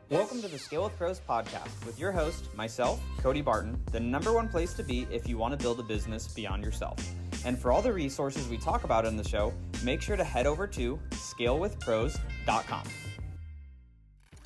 Welcome to the Scale with Pros podcast with your host, myself, Cody Barton, the number one place to be if you want to build a business beyond yourself. And for all the resources we talk about in the show, make sure to head over to scalewithpros.com.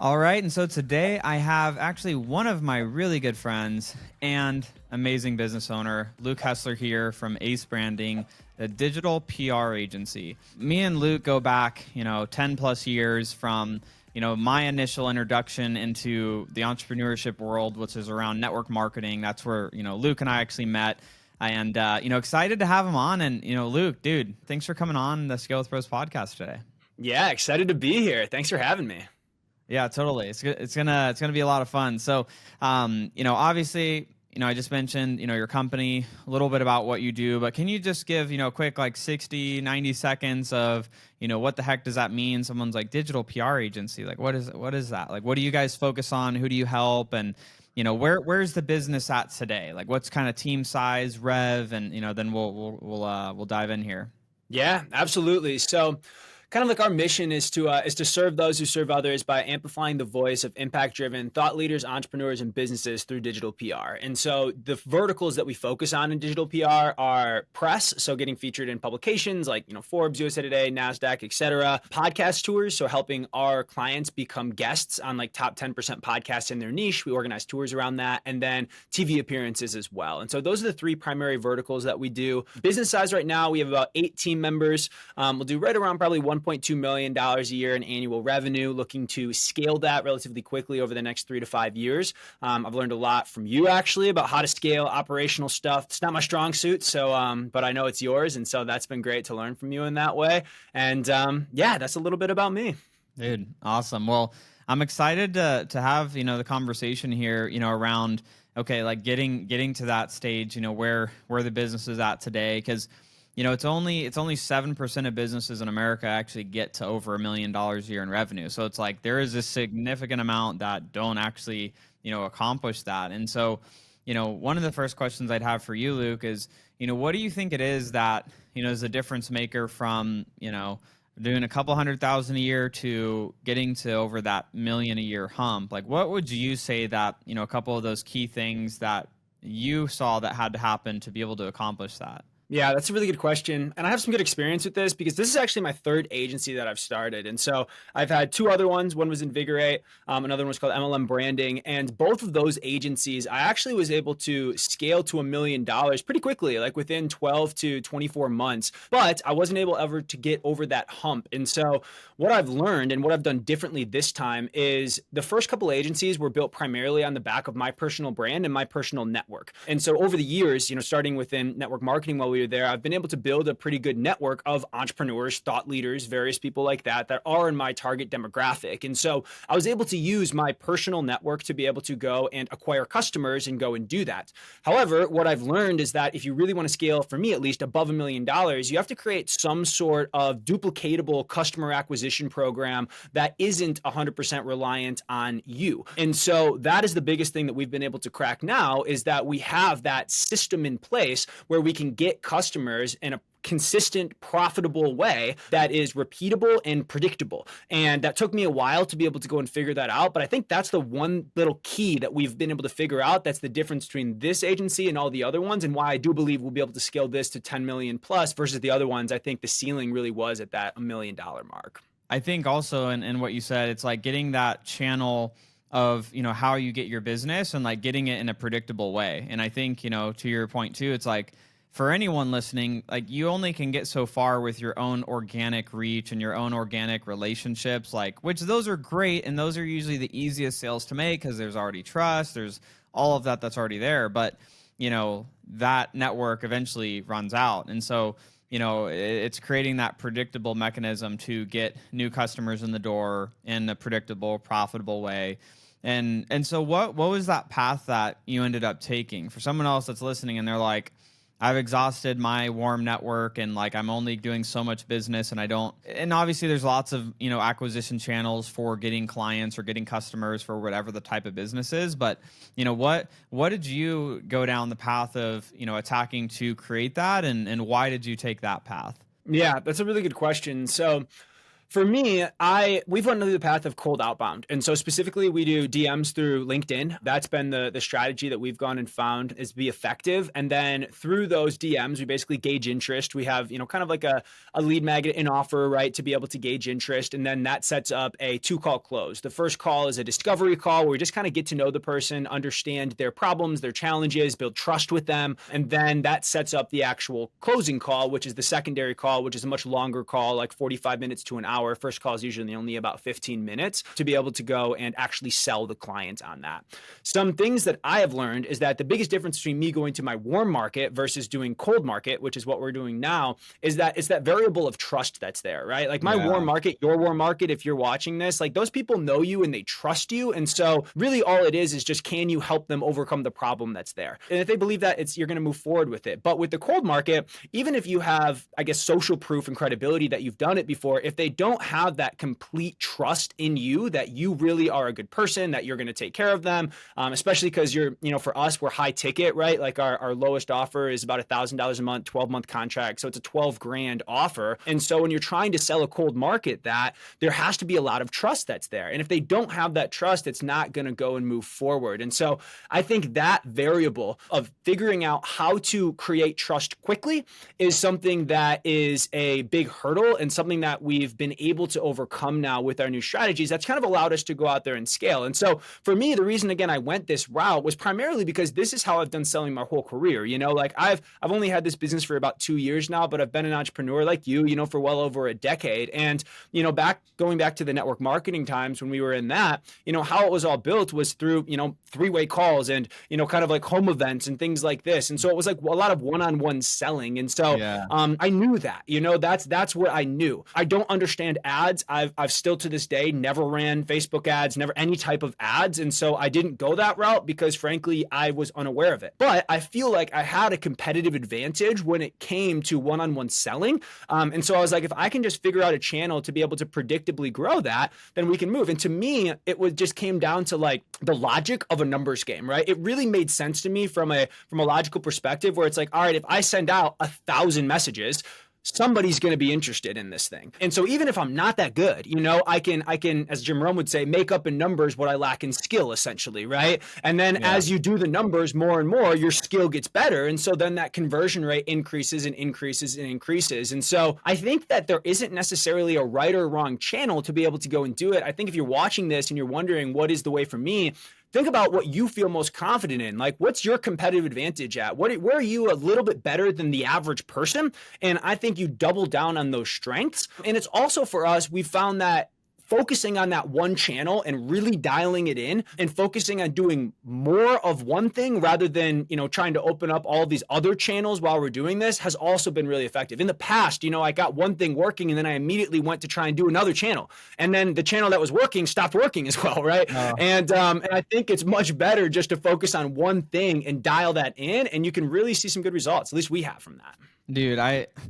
All right, and so today I have actually one of my really good friends and amazing business owner, Luke Hessler here from Ace Branding, the digital PR agency. Me and Luke go back, 10 plus years from my initial introduction into the entrepreneurship world, which is around network marketing. That's where, Luke and I actually met. And, excited to have him on. And, Luke, dude, thanks for coming on the Scale with Pros podcast today. Yeah, excited to be here. Thanks for having me. Yeah, totally. It's gonna be a lot of fun. So, obviously, I just mentioned, your company, a little bit about what you do, but can you just give, a quick 60, 90 seconds of, what the heck does that mean? Someone's like digital PR agency. Like, what is that? Like, what do you guys focus on? Who do you help? And, where's the business at today? Like, what's kind of team size, rev, and, then we'll dive in here. Yeah, absolutely. So kind of like our mission is to serve those who serve others by amplifying the voice of impact-driven thought leaders, entrepreneurs, and businesses through digital PR. And so the verticals that we focus on in digital PR are press, so getting featured in publications like Forbes, USA Today, NASDAQ, etc. Podcast tours, so helping our clients become guests on top 10% podcasts in their niche. We organize tours around that, and then TV appearances as well. And so those are the three primary verticals that we do. Business size right now, we have about 8 team members. We'll do right around probably $1.2 million a year in annual revenue, looking to scale that relatively quickly over the next 3 to 5 years. I've learned a lot from you actually about how to scale operational stuff. It's not my strong suit, but I know it's yours. And so that's been great to learn from you in that way. And that's a little bit about me. Dude, awesome. Well, I'm excited to have, the conversation here, around, okay, getting to that stage, where the business is at today. Because it's only 7% of businesses in America actually get to over $1 million a year in revenue. So it's like there is a significant amount that don't actually, accomplish that. And so, one of the first questions I'd have for you, Luke, is, what do you think it is that, is a difference maker from, doing a couple 100,000 a year to getting to over that $1 million a year hump? Like, what would you say that, a couple of those key things that you saw that had to happen to be able to accomplish that? Yeah, that's a really good question. And I have some good experience with this because this is actually my third agency that I've started. And so I've had 2 other ones. One was Invigorate. Another one was called MLM Branding. And both of those agencies, I actually was able to scale to $1 million pretty quickly, like within 12 to 24 months. But I wasn't able ever to get over that hump. And so what I've learned and what I've done differently this time is the first couple agencies were built primarily on the back of my personal brand and my personal network. And so over the years, starting within network marketing while we were there, I've been able to build a pretty good network of entrepreneurs, thought leaders, various people like that are in my target demographic. And so I was able to use my personal network to be able to go and acquire customers and go and do that. However, what I've learned is that if you really want to scale, for me at least, above $1 million, you have to create some sort of duplicatable customer acquisition program that isn't 100% reliant on you. And so that is the biggest thing that we've been able to crack now, is that we have that system in place where we can get customers in a consistent, profitable way that is repeatable and predictable. And that took me a while to be able to go and figure that out. But I think that's the one little key that we've been able to figure out. That's the difference between this agency and all the other ones, and why I do believe we'll be able to scale this to 10 million plus versus the other ones. I think the ceiling really was at that $1 million mark. I think also in what you said, it's like getting that channel of, how you get your business and getting it in a predictable way. And I think, to your point too, it's like, for anyone listening, you only can get so far with your own organic reach and your own organic relationships, which those are great. And those are usually the easiest sales to make because there's already trust. There's all of that's already there. But, that network eventually runs out. And so, it's creating that predictable mechanism to get new customers in the door in a predictable, profitable way. And so what was that path that you ended up taking? For someone else that's listening and they're like, I've exhausted my warm network and I'm only doing so much business and obviously there's lots of, acquisition channels for getting clients or getting customers for whatever the type of business is. But, what did you go down the path of, attacking to create that and why did you take that path? Yeah, that's a really good question. So For me, we've went through the path of cold outbound. And so specifically we do DMs through LinkedIn. That's been the strategy that we've gone and found is be effective. And then through those DMs, we basically gauge interest. We have, kind of like a lead magnet in offer, right, to be able to gauge interest. And then that sets up a 2-call close. The first call is a discovery call where we just kind of get to know the person, understand their problems, their challenges, build trust with them. And then that sets up the actual closing call, which is the secondary call, which is a much longer call, like 45 minutes to an hour. First call is usually only about 15 minutes to be able to go and actually sell the client on that. Some things that I have learned is that the biggest difference between me going to my warm market versus doing cold market, which is what we're doing now, is that it's that variable of trust that's there, right? Like my warm market, your warm market, if you're watching this, like those people know you and they trust you. And so really all it is just, can you help them overcome the problem that's there? And if they believe that, you're going to move forward with it. But with the cold market, even if you have, I guess, social proof and credibility that you've done it before, if they don't have that complete trust in you that you really are a good person, that you're going to take care of them, especially because you're, for us, we're high ticket, right? Like our lowest offer is about $1,000 a month, 12-month contract. So it's a 12 grand offer. And so when you're trying to sell a cold market, that there has to be a lot of trust that's there. And if they don't have that trust, it's not going to go and move forward. And so I think that variable of figuring out how to create trust quickly is something that is a big hurdle and something that we've been able to overcome now with our new strategies. That's kind of allowed us to go out there and scale. And so for me, the reason, again, I went this route was primarily because this is how I've done selling my whole career. Like I've only had this business for about 2 years now, but I've been an entrepreneur like you, for well over a decade. And, going back to the network marketing times when we were in that, how it was all built was through, 3-way calls and, kind of like home events and things like this. And so it was like a lot of one-on-one selling. And so I knew that, that's what I knew. I don't understand ads. I've still to this day never ran Facebook ads, never any type of ads. And so I didn't go that route because frankly, I was unaware of it. But I feel like I had a competitive advantage when it came to one-on-one selling. And so I was like, if I can just figure out a channel to be able to predictably grow that, then we can move. And to me, it was just came down to like the logic of a numbers game, right? It really made sense to me from a logical perspective where it's like, all right, if I send out 1,000 messages, somebody's going to be interested in this thing. And so even if I'm not that good, I can, as Jim Rohn would say, make up in numbers what I lack in skill, essentially, right? And then as you do the numbers more and more, your skill gets better. And so then that conversion rate increases and increases and increases. And so I think that there isn't necessarily a right or wrong channel to be able to go and do it. I think if you're watching this and you're wondering what is the way for me, think about what you feel most confident in. Like, what's your competitive advantage at? Where are you a little bit better than the average person? And I think you double down on those strengths. And it's also for us, we found that focusing on that one channel and really dialing it in and focusing on doing more of one thing rather than, trying to open up all these other channels while we're doing this has also been really effective. In the past, I got one thing working and then I immediately went to try and do another channel. And then the channel that was working stopped working as well, right? And I think it's much better just to focus on one thing and dial that in, and you can really see some good results. At least we have from that. Dude,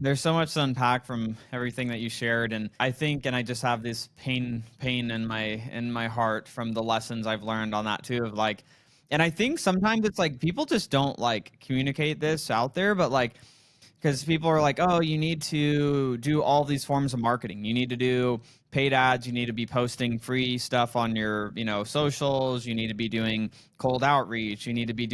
there's so much to unpack from everything that you shared, and I think, and I just have this pain in my heart from the lessons I've learned on that too, of like, and I think sometimes it's like people just don't like communicate this out there, but like, because people are like, oh, you need to do all these forms of marketing. You need to do paid ads. You need to be posting free stuff on your, socials. You need to be doing cold outreach. You need to be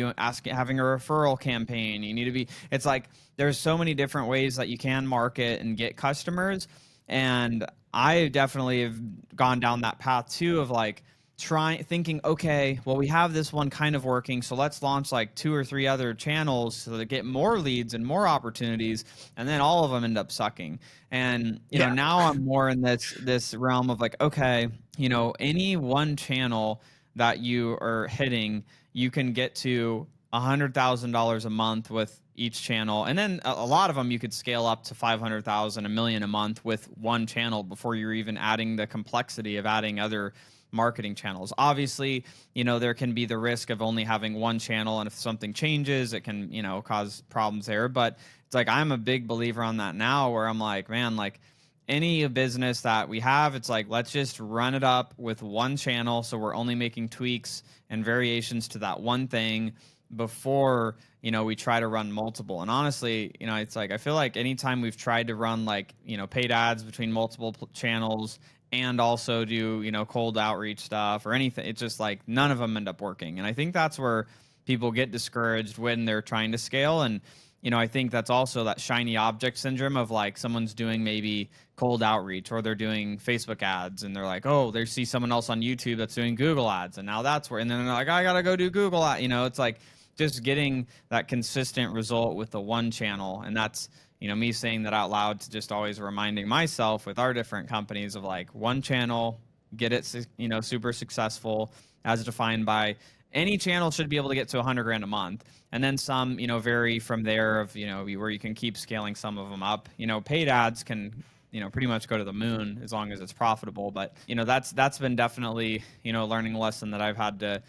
having a referral campaign. You need to be, it's like, there's so many different ways that you can market and get customers. And I definitely have gone down that path too of like, thinking, okay, well, we have this one kind of working, so let's launch like 2 or 3 other channels so that get more leads and more opportunities, and then all of them end up sucking. And now I'm more in this realm of like, okay, any one channel that you are hitting, you can get to $100,000 a month with each channel, and then a lot of them you could scale up to 500,000, $1 million a month with one channel before you're even adding the complexity of adding other marketing channels. Obviously, there can be the risk of only having one channel, and if something changes, it can, cause problems there. But it's like, I'm a big believer on that now, where I'm like, man, like any business that we have, it's like, let's just run it up with one channel. So we're only making tweaks and variations to that one thing before, we try to run multiple. And honestly, it's like, I feel like anytime we've tried to run like, paid ads between multiple channels and also do, cold outreach stuff or anything, it's just like none of them end up working. And I think that's where people get discouraged when they're trying to scale. And I think that's also that shiny object syndrome of like someone's doing maybe cold outreach or they're doing Facebook ads and they're like, oh, they see someone else on YouTube that's doing Google ads. And now that's where, and then they're like, I got to go do Google ad. It's like just getting that consistent result with the one channel. And that's, me saying that out loud to just always reminding myself with our different companies of like one channel, get it, super successful as defined by any channel should be able to get to 100 grand a month. And then some, vary from there of, where you can keep scaling some of them up. Paid ads can, pretty much go to the moon as long as it's profitable. But, that's been definitely, a learning lesson that I've had to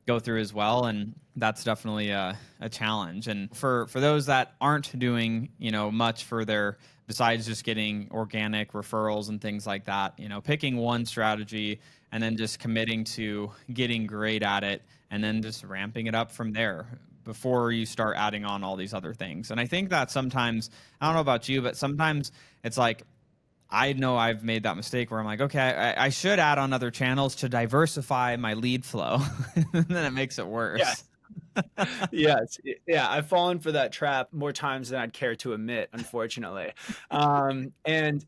go through as well. And that's definitely a challenge. And for those that aren't doing, much for their, besides just getting organic referrals and things like that, picking one strategy and then just committing to getting great at it and then just ramping it up from there before you start adding on all these other things. And I think that sometimes, I don't know about you, but sometimes it's like, I know I've made that mistake where I'm like, okay, I should add on other channels to diversify my lead flow. And then it makes it worse. Yeah. Yes. Yeah. I've fallen for that trap more times than I'd care to admit, unfortunately. And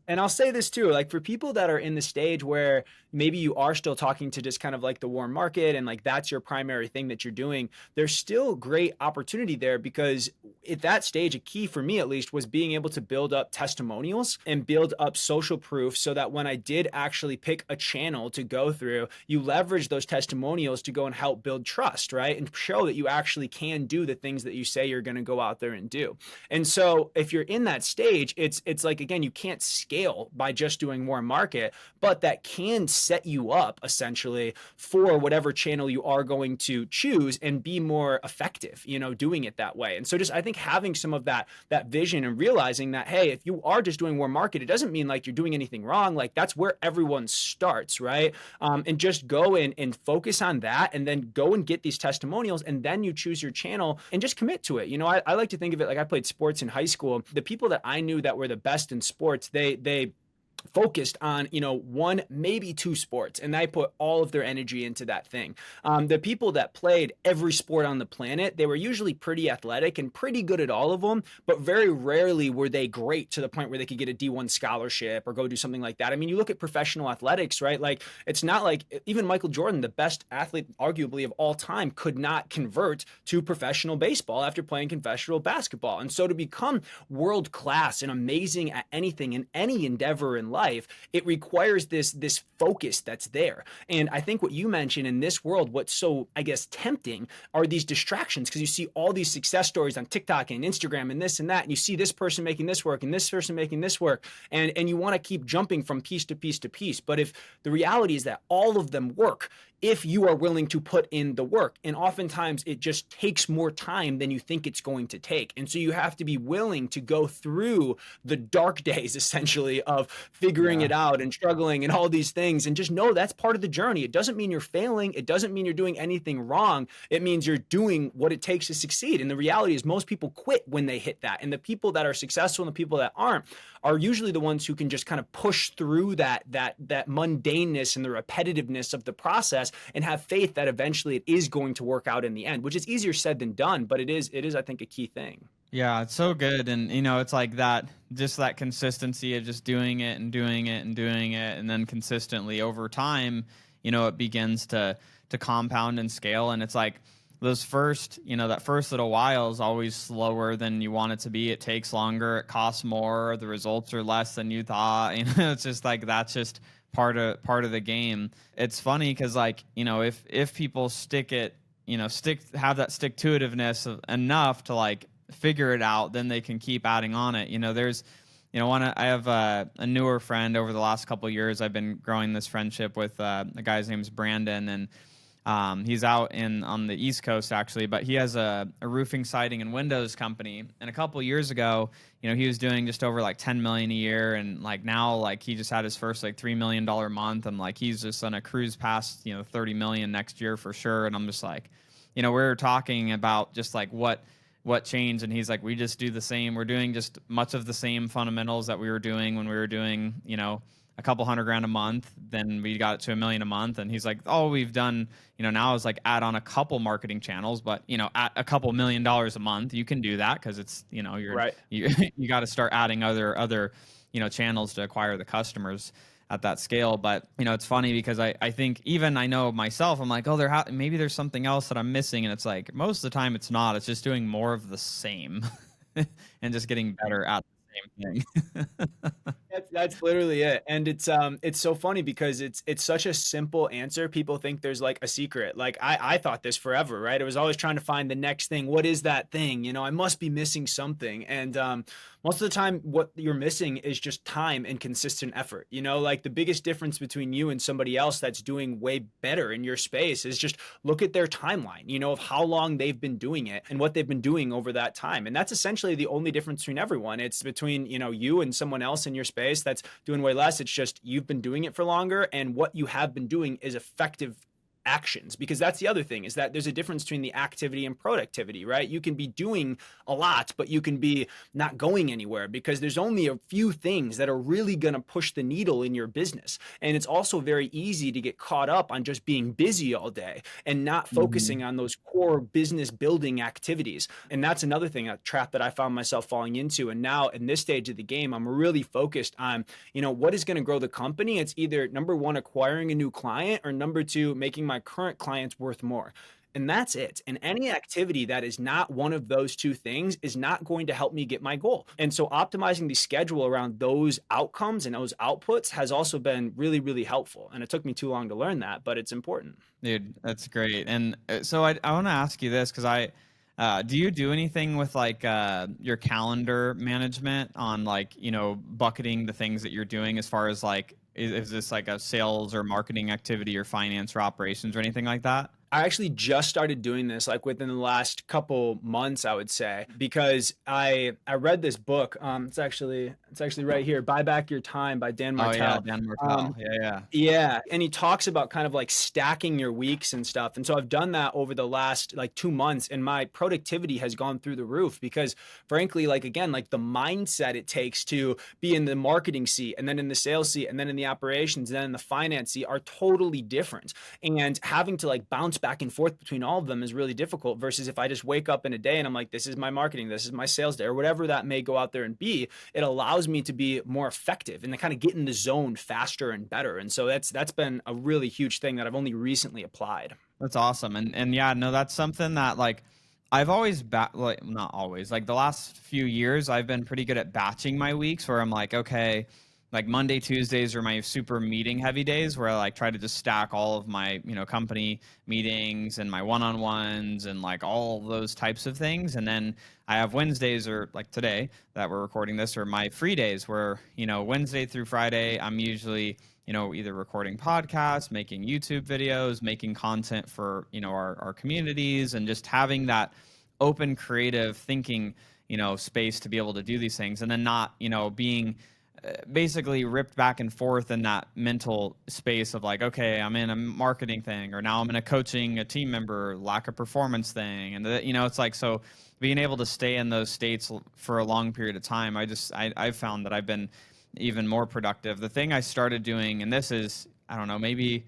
I'll say this too, like for people that are in the stage where maybe you are still talking to just kind of like the warm market and like that's your primary thing that you're doing, there's still great opportunity there because at that stage, a key for me at least was being able to build up testimonials and build up social proof so that when I did actually pick a channel to go through, you leverage those testimonials to go and help build trust, right? And show that you actually can do the things that you say you're going to go out there and do. And so if you're in that stage, it's like, again, you can't scale by just doing more market, but that can set you up essentially for whatever channel you are going to choose and be more effective, doing it that way. And so just, I think having some of that vision and realizing that, hey, if you are just doing more market, it doesn't mean like you're doing anything wrong. Like that's where everyone starts, right? And just go in and focus on that and then go and get these testimonials and then you choose your channel and just commit to it. I like to think of it like I played sports in high school. The people that I knew that were the best in sports, they focused on, one, maybe two sports, and they put all of their energy into that thing. The people that played every sport on the planet, they were usually pretty athletic and pretty good at all of them, but very rarely were they great to the point where they could get a D1 scholarship or go do something like that. I mean, you look at professional athletics, right? Like, it's not like even Michael Jordan, the best athlete arguably of all time, could not convert to professional baseball after playing professional basketball. And so to become world class and amazing at anything in any endeavor in life, it requires this focus that's there. And I think what you mentioned in this world, what's so, I guess, tempting are these distractions, because you see all these success stories on TikTok and Instagram and this and that, and you see this person making this work and this person making this work, and you want to keep jumping from piece to piece to piece. But if the reality is that all of them work, if you are willing to put in the work. And oftentimes it just takes more time than you think it's going to take. And so you have to be willing to go through the dark days, essentially, of figuring it out and struggling and all these things. And just know that's part of the journey. It doesn't mean you're failing. It doesn't mean you're doing anything wrong. It means you're doing what it takes to succeed. And the reality is most people quit when they hit that. And the people that are successful and the people that aren't are usually the ones who can just kind of push through that mundaneness and the repetitiveness of the process and have faith that eventually it is going to work out in the end, which is easier said than done, but it is, I think, a key thing. Yeah, it's so good. And, it's like that, just that consistency of just doing it and doing it and doing it. And then consistently over time, it begins to compound and scale. And it's like those first, that first little while is always slower than you want it to be. It takes longer. It costs more. The results are less than you thought. It's just like, that's just part of the game. It's funny because like, if people have that stick-to-itiveness enough to like figure it out, then they can keep adding on it. There's, I have a newer friend over the last couple of years. I've been growing this friendship with a guy's name's Brandon, and He's out on the East Coast actually, but he has a roofing, siding, and windows company. And a couple years ago, he was doing just over like 10 million a year, and like now, like he just had his first like $3 million month, and like he's just on a cruise past 30 million next year for sure. And I'm just like, we were talking about just like what changed, and he's like, we just do the same. We're doing just much of the same fundamentals that we were doing when we were doing a couple $100,000 a month. Then we got it to $1 million a month, and he's like, all we've done now is like add on a couple marketing channels, but at a couple $1 million a month you can do that because it's Right. you got to start adding other channels to acquire the customers at that scale. But it's funny because I think, even I know myself, I'm like, oh, maybe there's something else that I'm missing, and it's like most of the time it's not. It's just doing more of the same and just getting better at the same thing. That's literally it. And it's so funny because it's such a simple answer. People think there's like a secret. Like I thought this forever, right? I was always trying to find the next thing. What is that thing? I must be missing something. And most of the time what you're missing is just time and consistent effort. Like the biggest difference between you and somebody else that's doing way better in your space is just look at their timeline, of how long they've been doing it and what they've been doing over that time. And that's essentially the only difference between everyone. It's between, you and someone else in your space that's doing way less. It's just you've been doing it for longer, and what you have been doing is effective actions. Because that's the other thing, is that there's a difference between the activity and productivity, right? You can be doing a lot, but you can be not going anywhere, because there's only a few things that are really going to push the needle in your business. And it's also very easy to get caught up on just being busy all day and not focusing on those core business building activities. And that's another thing, a trap that I found myself falling into. And now in this stage of the game, I'm really focused on, what is going to grow the company. It's either number one, acquiring a new client, or number two, making my current clients worth more. And that's it. And any activity that is not one of those two things is not going to help me get my goal. And so optimizing the schedule around those outcomes and those outputs has also been really, really helpful. And it took me too long to learn that, but it's important. Dude, that's great. And so I want to ask you this, because do you do anything with like your calendar management on like, bucketing the things that you're doing, as far as like, is this like a sales or marketing activity or finance or operations or anything like that? I actually just started doing this like within the last couple months, I would say, because I read this book. It's actually right here, Buy Back Your Time by Dan Martell. Oh yeah, Dan Martell. Yeah. Yeah. And he talks about kind of like stacking your weeks and stuff. And so I've done that over the last like 2 months, and my productivity has gone through the roof, because frankly, like, again, like the mindset it takes to be in the marketing seat, and then in the sales seat, and then in the operations, and then in the finance seat, are totally different. And having to like bounce back and forth between all of them is really difficult, versus if I just wake up in a day and I'm like, this is my marketing, this is my sales day, or whatever that may go out there and be, it allows me to be more effective and to kind of get in the zone faster and better. And so that's been a really huge thing that I've only recently applied. That's awesome. And yeah, no, that's something that like I've always like, not always, like the last few years I've been pretty good at batching my weeks, where I'm like, okay, like Monday, Tuesdays are my super meeting heavy days, where I like try to just stack all of my, company meetings and my one-on-ones and like all those types of things. And then I have Wednesdays, or like today that we're recording this, or my free days, where, Wednesday through Friday, I'm usually, either recording podcasts, making YouTube videos, making content for, our communities, and just having that open creative thinking, space to be able to do these things. And then not, being basically ripped back and forth in that mental space of like, okay, I'm in a marketing thing, or now I'm in a coaching a team member lack of performance thing. And it's like, so being able to stay in those states for a long period of time, I've found that I've been even more productive. The thing I started doing, and this is, I don't know, maybe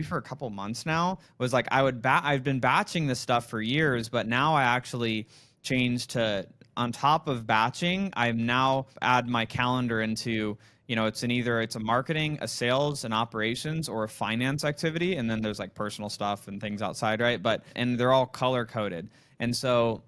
for a couple months now, was like I've been batching this stuff for years, but now I actually changed to, on top of batching, I've now add my calendar into, it's a marketing, a sales, an operations, or a finance activity. And then there's like personal stuff and things outside, right? And they're all color coded. And so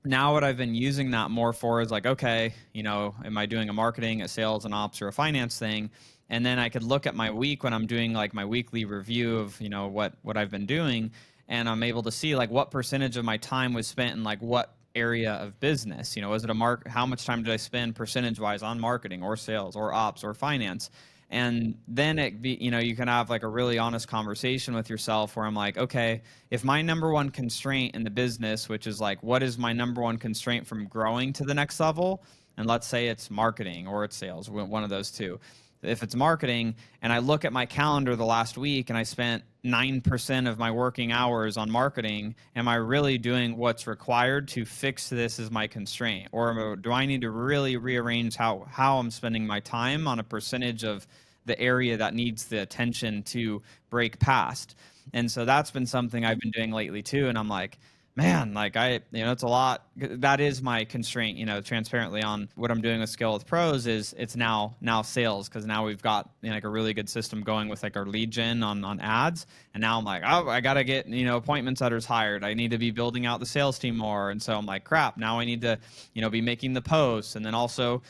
now what I've been using that more for is like, okay, am I doing a marketing, a sales, an ops, or a finance thing? And then I could look at my week when I'm doing like my weekly review of, what I've been doing. And I'm able to see like what percentage of my time was spent in like what area of business. Was it how much time did I spend percentage wise on marketing or sales or ops or finance? And then you can have like a really honest conversation with yourself where I'm like, okay, if my number one constraint in the business, which is like, what is my number one constraint from growing to the next level? And let's say it's marketing or it's sales, one of those two. If it's marketing and I look at my calendar the last week and I spent 9% of my working hours on marketing, am I really doing what's required to fix this as my constraint? Or do I need to really rearrange how I'm spending my time on a percentage of the area that needs the attention to break past? And so that's been something I've been doing lately too. And I'm like, man, like it's a lot. That is my constraint, transparently on what I'm doing with Scale with Pros is it's now sales, because now we've got like a really good system going with like our lead gen on ads. And now I'm like, oh, I got to get, appointment setters hired. I need to be building out the sales team more. And so I'm like, crap, now I need to, be making the posts, and then also,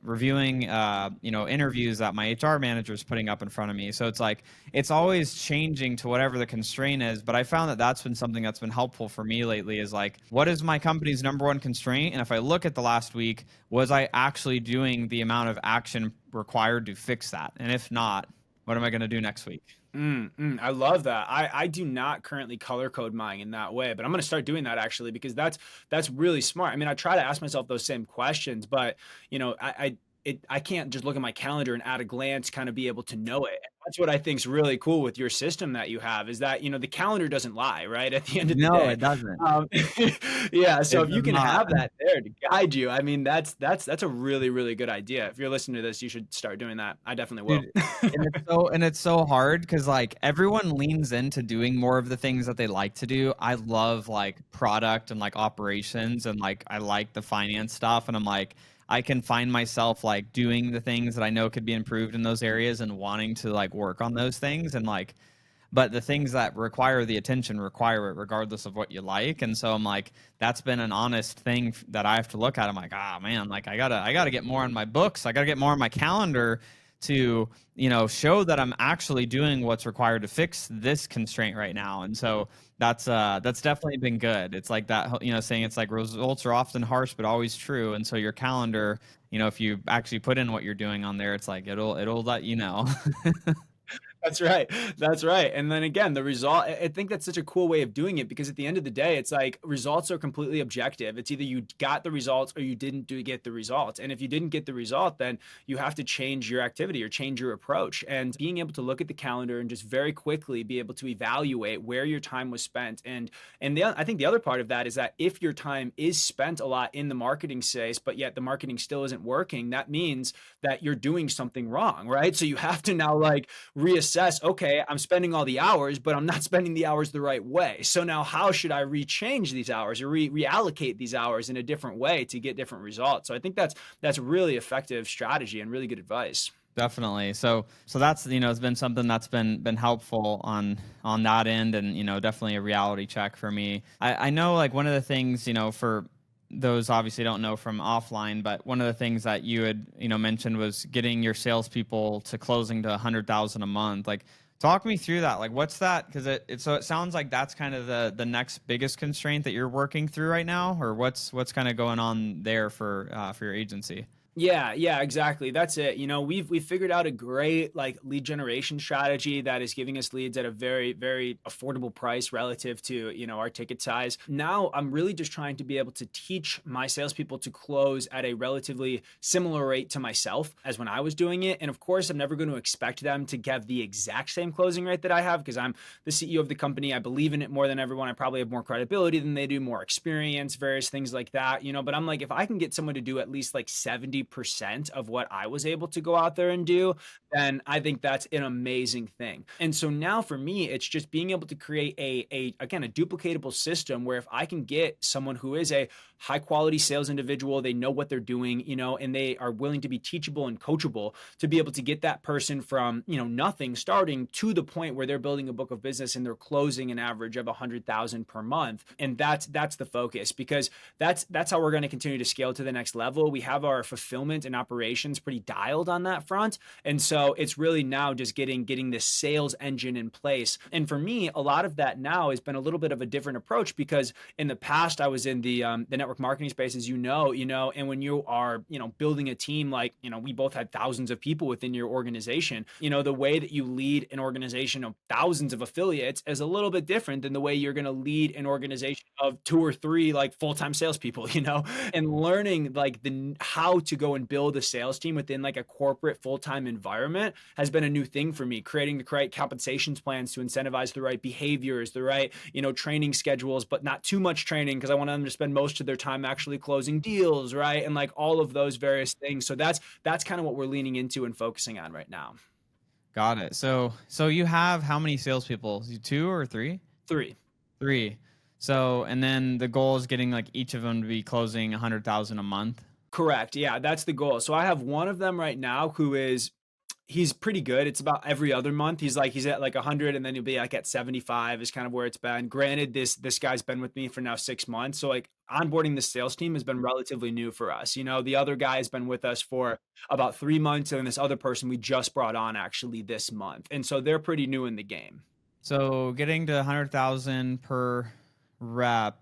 reviewing, interviews that my HR manager is putting up in front of me. So it's like, it's always changing to whatever the constraint is. But I found that that's been something that's been helpful for me lately is like, what is my company's number one constraint? And if I look at the last week, was I actually doing the amount of action required to fix that? And if not, what am I going to do next week? I love that. I do not currently color code mine in that way, but I'm going to start doing that actually, because that's really smart. I mean, I try to ask myself those same questions, but I can't just look at my calendar and at a glance kind of be able to know it. That's what I think is really cool with your system that you have, is that, the calendar doesn't lie, right? At the end of the No, day. it doesn't. Um, yeah. So It if you does can not. have that there to guide you, I mean, that's a really, really good idea. If you're listening to this, you should start doing that. I definitely will. Dude, and it's so hard because like everyone leans into doing more of the things that they like to do. I love like product and like operations, and like I like the finance stuff, and I'm like, I can find myself like doing the things that I know could be improved in those areas and wanting to like work on those things, and like, but the things that require the attention require it regardless of what you like. And so I'm like, that's been an honest thing that I have to look at. I'm like, ah, man, like I gotta get more on my books. I gotta get more on my calendar to, show that I'm actually doing what's required to fix this constraint right now. And so that's definitely been good. It's like that, saying it's like results are often harsh but always true. And so your calendar, if you actually put in what you're doing on there, it's like it'll let you know. That's right. That's right. And then again, the result, I think that's such a cool way of doing it, because at the end of the day, it's like results are completely objective. It's either you got the results or you didn't get the results. And if you didn't get the result, then you have to change your activity or change your approach. And being able to look at the calendar and just very quickly be able to evaluate where your time was spent. I think the other part of that is that if your time is spent a lot in the marketing space, but yet the marketing still isn't working, that means that you're doing something wrong, right? So you have to now like reassess, okay, I'm spending all the hours, but I'm not spending the hours the right way. So now how should I rechange these hours or reallocate these hours in a different way to get different results? So I think that's really effective strategy and really good advice. Definitely. So that's, it's been something that's been helpful on that end, and definitely a reality check for me. I know like one of the things, for those obviously don't know from offline, but one of the things that you had, mentioned was getting your salespeople to closing to 100,000 a month. Like, talk me through that. Like, what's that? Because it sounds like that's kind of the next biggest constraint that you're working through right now, or what's kind of going on there for your agency. Yeah, exactly. That's it. We've figured out a great like lead generation strategy that is giving us leads at a very, very affordable price relative to, our ticket size. Now I'm really just trying to be able to teach my salespeople to close at a relatively similar rate to myself as when I was doing it. And of course, I'm never going to expect them to have the exact same closing rate that I have, because I'm the CEO of the company. I believe in it more than everyone. I probably have more credibility than they do, more experience, various things like that, but I'm like, if I can get someone to do at least like 70% of what I was able to go out there and do, then I think that's an amazing thing. And so now for me, it's just being able to create again, a duplicatable system where if I can get someone who is a high quality sales individual, they know what they're doing, and they are willing to be teachable and coachable, to be able to get that person from, nothing starting to the point where they're building a book of business and they're closing an average of 100,000 per month. And that's the focus, because that's how we're going to continue to scale to the next level. We have our fulfillment and operations pretty dialed on that front. And so it's really now just getting this sales engine in place. And for me, a lot of that now has been a little bit of a different approach, because in the past I was in the network marketing space, as and when you are, building a team, like, we both had thousands of people within your organization, the way that you lead an organization of thousands of affiliates is a little bit different than the way you're going to lead an organization of two or three like full-time salespeople, and learning like the how to go and build a sales team within like a corporate full-time environment has been a new thing for me. Creating the correct compensations plans to incentivize the right behaviors, the right, training schedules, but not too much training, because I want them to spend most of their time actually closing deals, right? And like all of those various things. So that's kind of what we're leaning into and focusing on right now. Got it. So you have how many salespeople? Two or three? Three. Three. So, and then the goal is getting like each of them to be closing 100,000 a month. Correct. Yeah, that's the goal. So I have one of them right now he's pretty good. It's about every other month. He's at like 100, and then he'll be like at 75 is kind of where it's been. Granted, this guy's been with me for now 6 months. So like onboarding the sales team has been relatively new for us. The other guy has been with us for about 3 months, and this other person we just brought on actually this month. And so they're pretty new in the game. So getting to 100,000 per rep.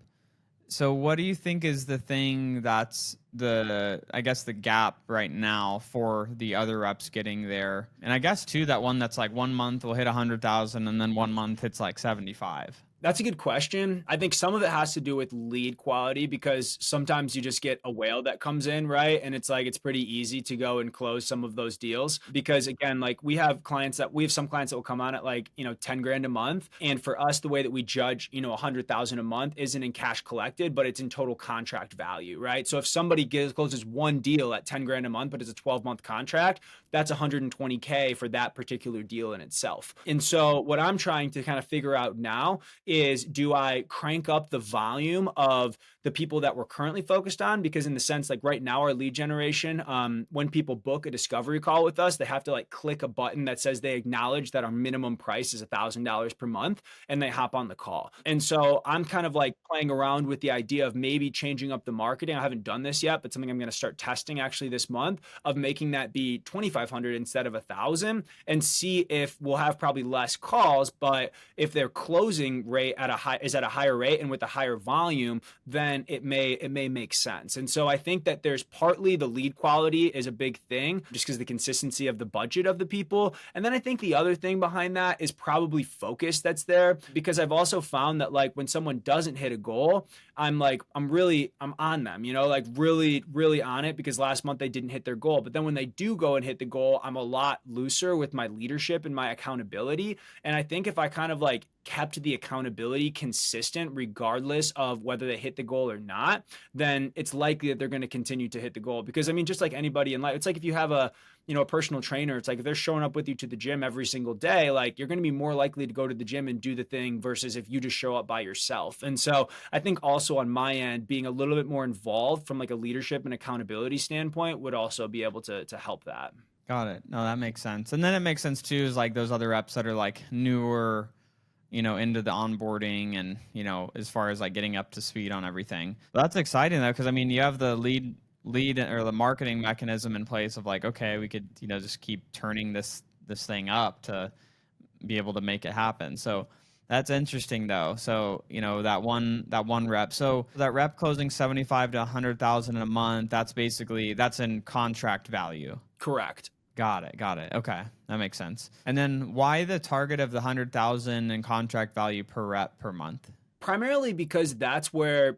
So what do you think is the thing that's I guess the gap right now for the other reps getting there? And I guess too, that one that's like 1 month will hit 100,000 and then 1 month hits like 75. That's a good question. I think some of it has to do with lead quality, because sometimes you just get a whale that comes in, right? And it's like, it's pretty easy to go and close some of those deals, because again, like we have some clients that will come on at like, 10 grand a month. And for us, the way that we judge, 100,000 a month isn't in cash collected, but it's in total contract value, right? So if somebody closes one deal at 10 grand a month, but it's a 12-month contract, that's 120K for that particular deal in itself. And so what I'm trying to kind of figure out now is, do I crank up the volume of the people that we're currently focused on? Because in the sense, like right now, our lead generation, when people book a discovery call with us, they have to like click a button that says they acknowledge that our minimum price is $1,000 per month, and they hop on the call. And so I'm kind of like playing around with the idea of maybe changing up the marketing. I haven't done this yet, but something I'm going to start testing actually this month, of making that be 2,500 instead of 1,000, and see if we'll have probably less calls, but if their closing rate at a higher rate and with a higher volume, then it may make sense. And so I think that there's partly the lead quality is a big thing, just because the consistency of the budget of the people. And then I think the other thing behind that is probably focus that's there, because I've also found that like when someone doesn't hit a goal, I'm on them, like really, really on it, because last month they didn't hit their goal. But then when they do go and hit the goal, I'm a lot looser with my leadership and my accountability. And I think if I kind of like kept the accountability consistent regardless of whether they hit the goal or not, then it's likely that they're going to continue to hit the goal. Because I mean, just like anybody in life, it's like if you have a personal trainer, it's like if they're showing up with you to the gym every single day, like you're going to be more likely to go to the gym and do the thing versus if you just show up by yourself. And so I think also on my end, being a little bit more involved from like a leadership and accountability standpoint would also be able to help that. Got it. No, that makes sense. And then it makes sense too, is like those other reps that are like newer, into the onboarding and, as far as like getting up to speed on everything. That's exciting though, because I mean, you have the lead or the marketing mechanism in place of like, okay, we could, just keep turning this thing up to be able to make it happen. So that's interesting though. So, that one rep. So that rep closing 75 to 100,000 in a month, that's in contract value. Correct. Got it. Okay. That makes sense. And then why the target of the 100,000 in contract value per rep per month? Primarily because that's where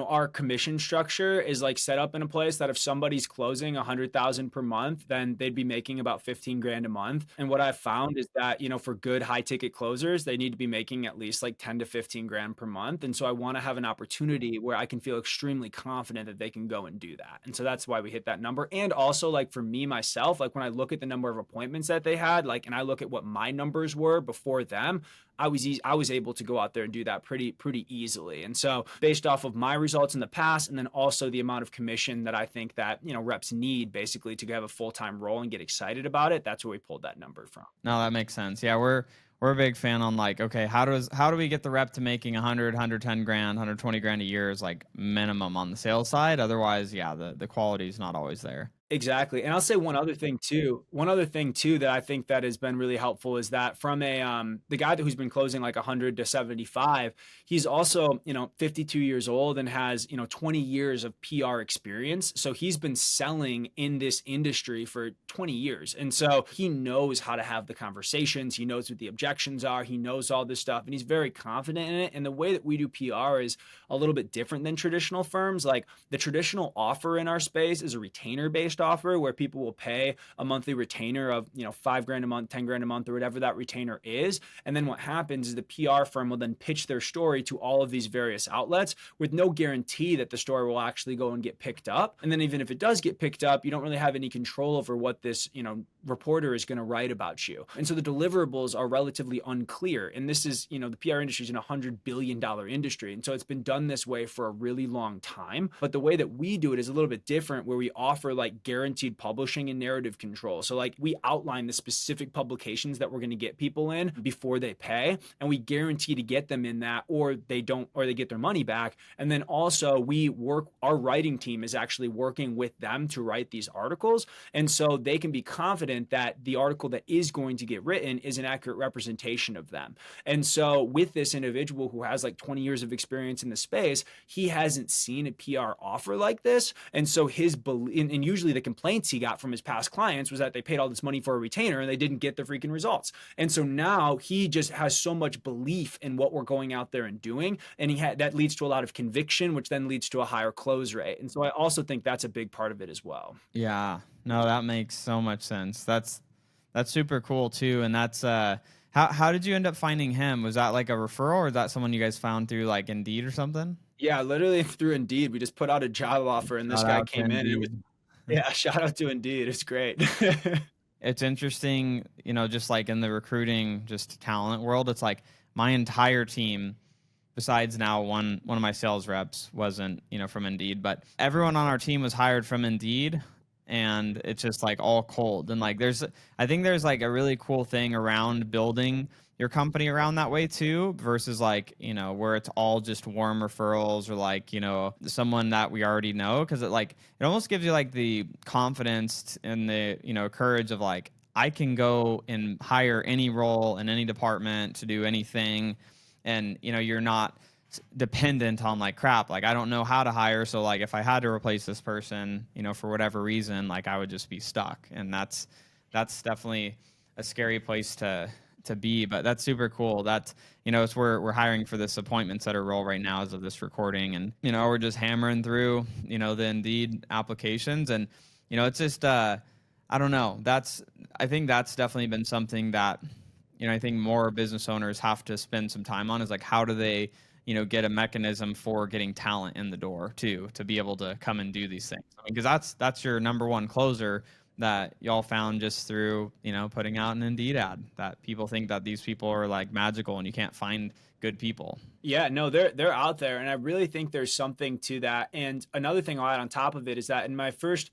our commission structure is like set up in a place that if somebody's closing 100,000 per month, then they'd be making about 15 grand a month. And what I've found is that, for good high ticket closers, they need to be making at least like 10 to 15 grand per month. And so I want to have an opportunity where I can feel extremely confident that they can go and do that. And so that's why we hit that number. And also like for me, myself, like when I look at the number of appointments that they had, like, and I look at what my numbers were before them, I was able to go out there and do that pretty easily. And so based off of my results in the past, and then also the amount of commission that I think that, reps need basically to have a full-time role and get excited about it, that's where we pulled that number from. No, that makes sense. Yeah, we're a big fan on like, okay, how do we get the rep to making 100, 110 grand, 120 grand a year is like minimum on the sales side. Otherwise, yeah, the quality is not always there. Exactly, and I'll say one other thing too that I think that has been really helpful is that from the guy who's been closing like 100 to 75, he's also, 52 years old and has, 20 years of PR experience. So he's been selling in this industry for 20 years. And so he knows how to have the conversations, he knows what the objections are, he knows all this stuff, and he's very confident in it. And the way that we do PR is a little bit different than traditional firms. Like the traditional offer in our space is a retainer based offer where people will pay a monthly retainer of, 5 grand a month, 10 grand a month, or whatever that retainer is. And then what happens is the PR firm will then pitch their story to all of these various outlets with no guarantee that the story will actually go and get picked up. And then even if it does get picked up, you don't really have any control over what this, reporter is going to write about you. And so the deliverables are relatively unclear. And this is, the PR industry is an $100 billion industry. And so it's been done this way for a really long time. But the way that we do it is a little bit different, where we offer like guaranteed publishing and narrative control. So like we outline the specific publications that we're going to get people in before they pay, and we guarantee to get them in that, or they don't, or they get their money back. And then also our writing team is actually working with them to write these articles. And so they can be confident that the article that is going to get written is an accurate representation of them. And so with this individual who has like 20 years of experience in the space, he hasn't seen a PR offer like this. And so and usually the complaints he got from his past clients was that they paid all this money for a retainer and they didn't get the freaking results. And so now he just has so much belief in what we're going out there and doing. And that leads to a lot of conviction, which then leads to a higher close rate. And so I also think that's a big part of it as well. Yeah, no, that makes so much sense. That's super cool too. And that's how did you end up finding him? Was that like a referral, or is that someone you guys found through like Indeed or something? Yeah, literally through Indeed. We just put out a job offer and this Shout guy out to came in and it was, Indeed. yeah, shout out to Indeed. It's great. It's interesting, just like in the recruiting, just talent world, it's like my entire team, besides now one of my sales reps wasn't, from Indeed, but everyone on our team was hired from Indeed, and it's just like all cold. And like I think there's like a really cool thing around building your company around that way too, versus like, where it's all just warm referrals or like, someone that we already know. Cause it almost gives you like the confidence and the, courage of like, I can go and hire any role in any department to do anything. And, you're not dependent on like crap. Like I don't know how to hire. So like if I had to replace this person, for whatever reason, like I would just be stuck. And that's definitely a scary place to be, but that's super cool. That's, it's we're hiring for this appointment setter role right now as of this recording. And, we're just hammering through, the Indeed applications. And, it's just, I don't know. I think that's definitely been something that, I think more business owners have to spend some time on, is like, how do they, get a mechanism for getting talent in the door too, to be able to come and do these things. Because that's your number one closer that y'all found just through, putting out an Indeed ad, that people think that these people are like magical and you can't find good people. Yeah, no, they're out there, and I really think there's something to that. And another thing I'll add on top of it is that in my first,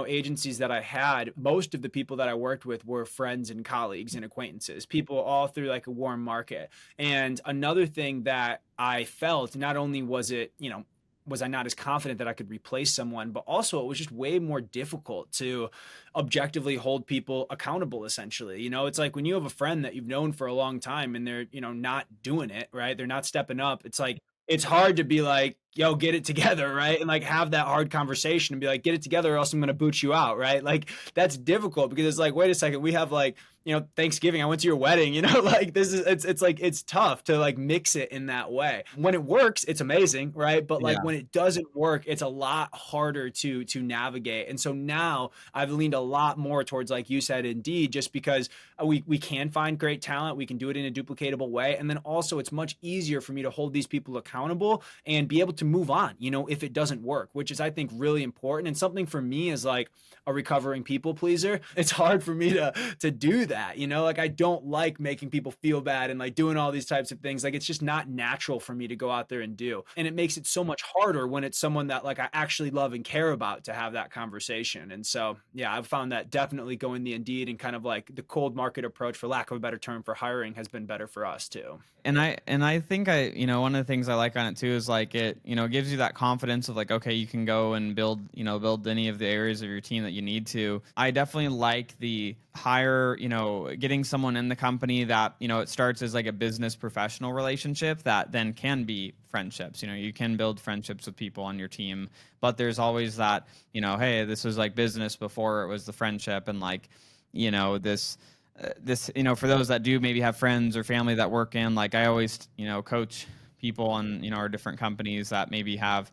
agencies that I had, most of the people that I worked with were friends and colleagues and acquaintances, people all through like a warm market. And another thing that I felt, not only was it, was I not as confident that I could replace someone, but also it was just way more difficult to objectively hold people accountable, essentially. It's like when you have a friend that you've known for a long time and they're, not doing it, right? They're not stepping up. It's like, it's hard to be like, yo, get it together, right? And like have that hard conversation and be like, get it together or else I'm going to boot you out, right? Like that's difficult because it's like, wait a second, we have like, Thanksgiving, I went to your wedding, like this is, it's like, it's tough to like mix it in that way. When it works, it's amazing, right? But like when it doesn't work, it's a lot harder to navigate. And so now I've leaned a lot more towards, like you said, Indeed, just because we can find great talent. We can do it in a duplicatable way. And then also it's much easier for me to hold these people accountable and be able to move on, if it doesn't work, which is, I think, really important. And something for me is like a recovering people pleaser. It's hard for me to do that, like I don't like making people feel bad and like doing all these types of things. Like it's just not natural for me to go out there and do. And it makes it so much harder when it's someone that like I actually love and care about to have that conversation. And so, yeah, I've found that definitely going the Indeed and kind of like the cold market approach, for lack of a better term, for hiring has been better for us too. And I think one of the things I like on it too is like it, it gives you that confidence of like, okay, you can go and build any of the areas of your team that you need to. I definitely like the hire, getting someone in the company that, it starts as like a business professional relationship that then can be friendships. You can build friendships with people on your team, but there's always that, hey, this was like business before it was the friendship. And like, this, for those that do maybe have friends or family that work in, like I always, coach people on, our different companies that maybe have,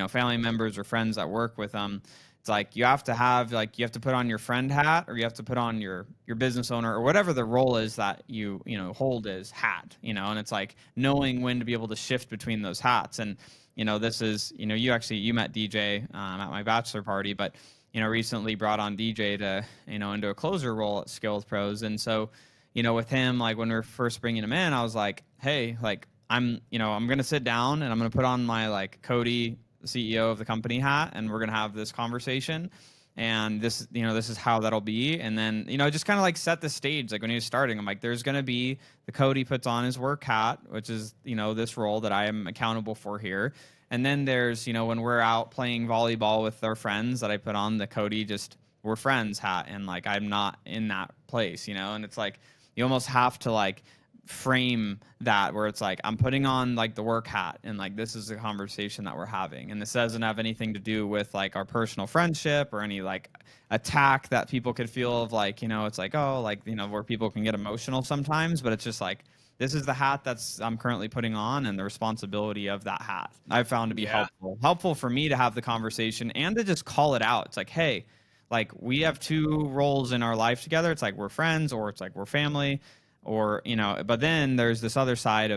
family members or friends that work with them. It's like you have to put on your friend hat, or you have to put on your business owner or whatever the role is that you hold as hat, and it's like knowing when to be able to shift between those hats. And this is, you met DJ at my bachelor party, but recently brought on DJ to, into a closer role at Skilled Pros. And so, with him, like when we were first bringing him in, I was like, hey, like I'm going to sit down and I'm going to put on my like Cody, CEO of the company hat, and we're going to have this conversation. And this is how that'll be. And then, just kind of like set the stage. Like when he was starting, I'm like, there's going to be the Cody puts on his work hat, which is, this role that I am accountable for here. And then there's, when we're out playing volleyball with our friends, that I put on the Cody just we're friends hat, and like I'm not in that place, and it's like you almost have to like frame that where it's like I'm putting on like the work hat, and like this is the conversation that we're having, and this doesn't have anything to do with like our personal friendship or any like attack that people could feel of like, it's like, oh, like, where people can get emotional sometimes, but it's just like this is the hat I'm currently putting on, and the responsibility of that hat I've found to be helpful for me to have the conversation and to just call it out. It's like, hey, like we have two roles in our life together. It's like we're friends, or it's like we're family, or, but then there's this other side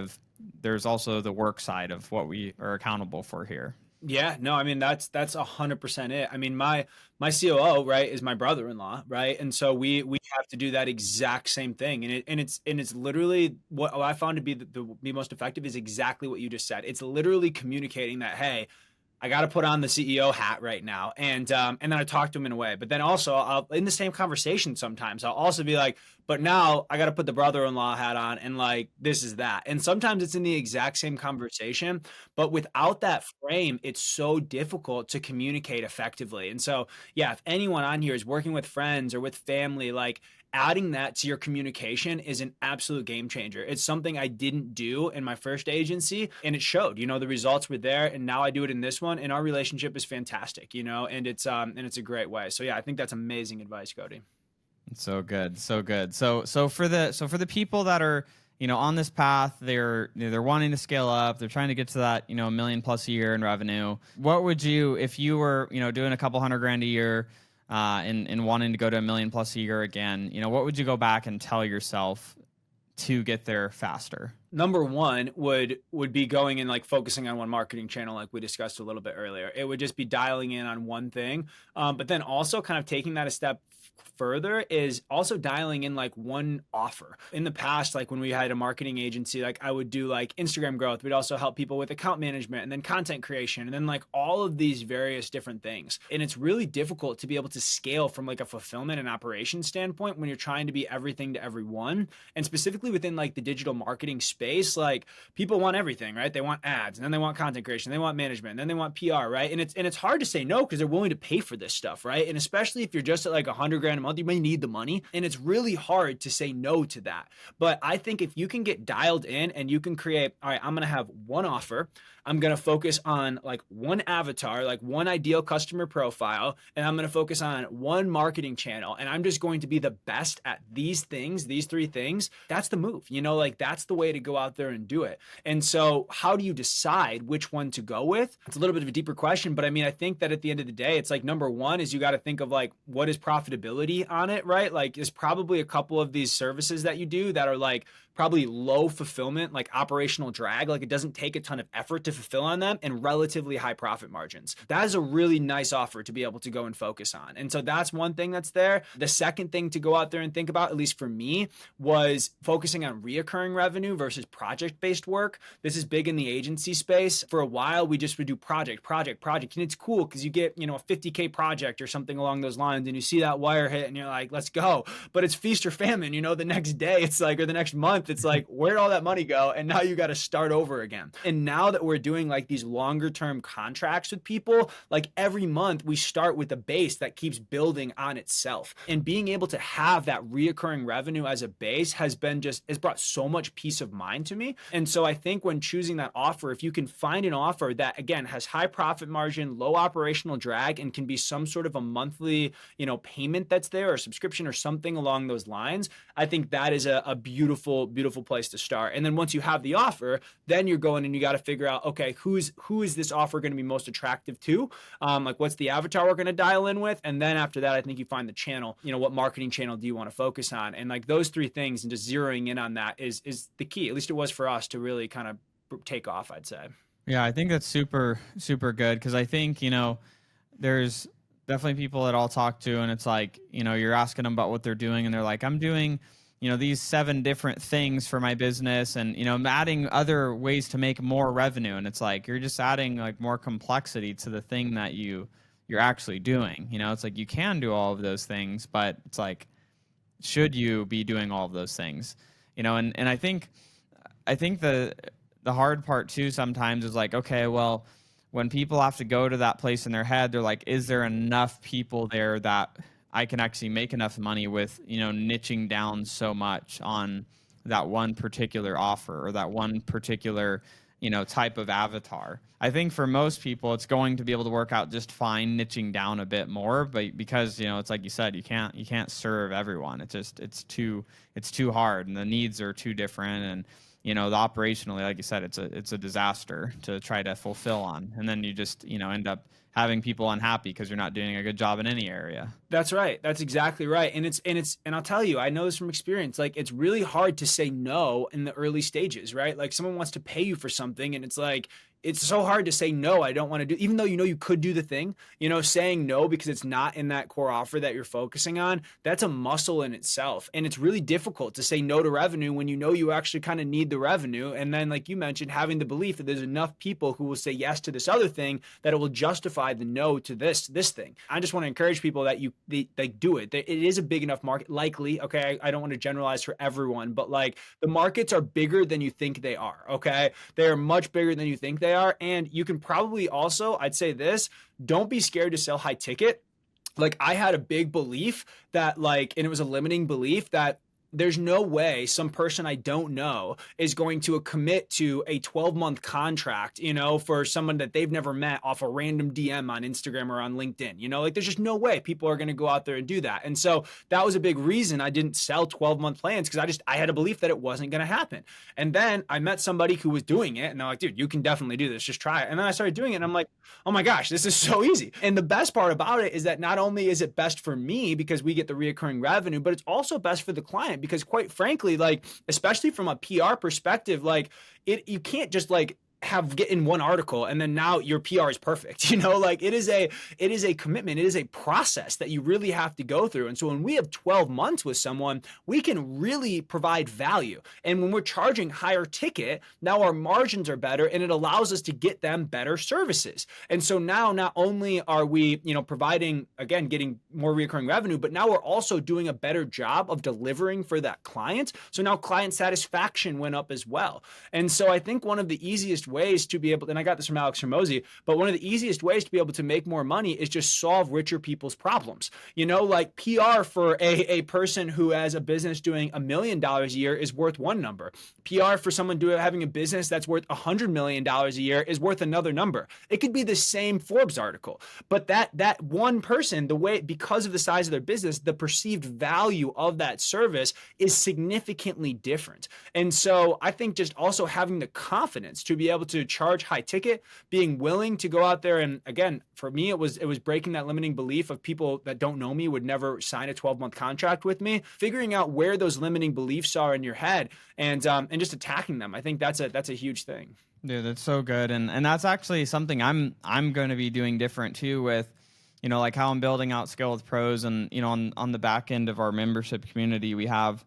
there's also the work side of what we are accountable for here. Yeah, no, I mean that's 100% it. I mean my COO, right, is my brother-in-law, right? And so we have to do that exact same thing. And it's literally what I found to be the most effective is exactly what you just said. It's literally communicating that, hey, I got to put on the CEO hat right now. And then I talk to him in a way, but then also I'll, in the same conversation, sometimes I'll also be like, but now I got to put the brother-in-law hat on, and like, this is that. And sometimes it's in the exact same conversation, but without that frame, it's so difficult to communicate effectively. And so, yeah, if anyone on here is working with friends or with family, like adding that to your communication is an absolute game changer. It's something I didn't do in my first agency, and it showed, the results were there, and now I do it in this one, and our relationship is fantastic, and it's a great way. So yeah, I think that's amazing advice, Cody. So good. So good. So for the people that are, on this path, they're wanting to scale up, they're trying to get to that, $1 million plus a year in revenue. What would you, if you were, doing a couple $100,000 a year, and wanting to go to $1 million plus a year again, what would you go back and tell yourself to get there faster? Number one would be going and like focusing on one marketing channel, like we discussed a little bit earlier. It would just be dialing in on one thing, but then also kind of taking that a step further is also dialing in like one offer. In the past, like when we had a marketing agency, like I would do like Instagram growth. We'd also help people with account management and then content creation and then like all of these various different things. And it's really difficult to be able to scale from like a fulfillment and operations standpoint when you're trying to be everything to everyone. And specifically within like the digital marketing space, like people want everything, right? They want ads, and then they want content creation, they want management, and then they want PR, right? And it's hard to say no because they're willing to pay for this stuff, right? And especially if you're just at like $100,000 a month, you may need the money, and it's really hard to say no to that. But I think if you can get dialed in and you can create, all right, I'm going to have one offer, I'm going to focus on like one avatar, like one ideal customer profile, and I'm going to focus on one marketing channel, and I'm just going to be the best at these things, these three things. That's the move, like that's the way to go out there and do it. And so how do you decide which one to go with? It's a little bit of a deeper question, but I mean, I think that at the end of the day, it's like number one is you got to think of like, what is profitability on it, right? Like there's probably a couple of these services that you do that are like probably low fulfillment, like operational drag, like it doesn't take a ton of effort to fulfill on them, and relatively high profit margins. That is a really nice offer to be able to go and focus on. And so that's one thing that's there. The second thing to go out there and think about, at least for me, was focusing on reoccurring revenue versus project-based work. This is big in the agency space. For a while, we just would do project. And it's cool because you get, a $50K project or something along those lines, and you see that wire hit and you're like, let's go. But it's feast or famine, the next day it's like, or the next month, month, it's like, where'd all that money go? And now you got to start over again. And now that we're doing like these longer term contracts with people, like every month we start with a base that keeps building on itself. And being able to have that reoccurring revenue as a base has brought so much peace of mind to me. And so I think when choosing that offer, if you can find an offer that again has high profit margin, low operational drag, and can be some sort of a monthly, payment that's there or subscription or something along those lines, I think that is a beautiful, beautiful place to start. And then once you have the offer, then you're going and you got to figure out, okay, who is this offer going to be most attractive to? Like what's the avatar we're going to dial in with? And then after that, I think you find the channel, what marketing channel do you want to focus on? And like those three things and just zeroing in on that is the key. At least it was for us to really kind of take off, I'd say. Yeah, I think that's super, super good because I think, there's definitely people that I'll talk to and it's like, you're asking them about what they're doing and they're like, I'm doing, these 7 different things for my business and, I'm adding other ways to make more revenue. And it's like, you're just adding like more complexity to the thing that you're actually doing. It's like you can do all of those things, but it's like, should you be doing all of those things? And I think the hard part too sometimes is like, okay, well, when people have to go to that place in their head, they're like, is there enough people there that I can actually make enough money with, niching down so much on that one particular offer or that one particular, type of avatar. I think for most people, it's going to be able to work out just fine niching down a bit more, but because, it's like you said, you can't serve everyone. It's too hard and the needs are too different. And, the operationally, like you said, it's a disaster to try to fulfill on. And then you just, end up having people unhappy because you're not doing a good job in any area. That's right. That's exactly right. And I'll tell you, I know this from experience, like it's really hard to say no in the early stages, right? Like someone wants to pay you for something and it's like, it's so hard to say no, I don't want to do, even though you could do the thing, saying no because it's not in that core offer that you're focusing on, that's a muscle in itself. And it's really difficult to say no to revenue when you actually kind of need the revenue. And then like you mentioned, having the belief that there's enough people who will say yes to this other thing that it will justify the no to this thing. I just want to encourage people that they do it. It is a big enough market, likely. Okay. I don't want to generalize for everyone, but like the markets are bigger than you think they are. Okay. They are much bigger than you think they are. And you can probably also, I'd say this, don't be scared to sell high ticket. Like I had a big belief that and it was a limiting belief that there's no way some person I don't know is going to commit to a 12-month contract, for someone that they've never met off a random DM on Instagram or on LinkedIn. There's just no way people are going to go out there and do that. And so that was a big reason I didn't sell 12-month plans because I had a belief that it wasn't going to happen. And then I met somebody who was doing it and they're like, dude, you can definitely do this. Just try it. And then I started doing it and I'm like, oh my gosh, this is so easy. And the best part about it is that not only is it best for me because we get the reoccurring revenue, but it's also best for the client because quite frankly, especially from a PR perspective, you can't just get in one article and then now your PR is perfect. It is a commitment. It is a process that you really have to go through. And so when we have 12 months with someone, we can really provide value. And when we're charging higher ticket, now our margins are better and it allows us to get them better services. And so now not only are we, providing, again, getting more recurring revenue, but now we're also doing a better job of delivering for that client. So now client satisfaction went up as well. And so I think one of the easiest ways to be able, and I got this from Alex Hormozy, but one of the easiest ways to be able to make more money is just solve richer people's problems. PR for a person who has a business doing $1 million a year is worth one number. PR for someone having a business that's worth $100 million a year is worth another number. It could be the same Forbes article, but that one person, because of the size of their business, the perceived value of that service is significantly different. And so I think just also having the confidence to be able to charge high ticket, being willing to go out there. And again, for me, it was breaking that limiting belief of people that don't know me would never sign a 12-month contract with me, figuring out where those limiting beliefs are in your head and just attacking them. I think that's a huge thing. Dude, that's so good. And that's actually something I'm going to be doing different too with, like how I'm building out Scale with Pros and, on the back end of our membership community, we have,